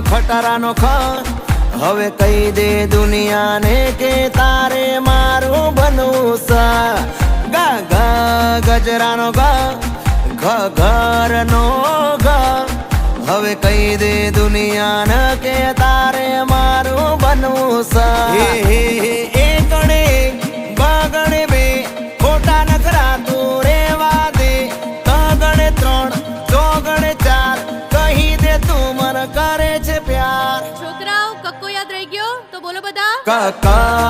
ખટારાનો ખ હવે કહી દે દુનિયાને કે તારે મારું બનવું સા ગા ગા ગજરાનો ગા ઘ ઘરનો ગા હવે કહી દે દુનિયાને કે તારે મારું બનવું સા હે હે હે એ ગણે બગણે બે ખોટા નખરા તું રેવા દે ત ગણે 3 જો ગણે 4 કહી દે તું મને કરે છે પ્યાર છોકરાઓ કક્કો યાદ રહી ગયો તો બોલો બધા કાકા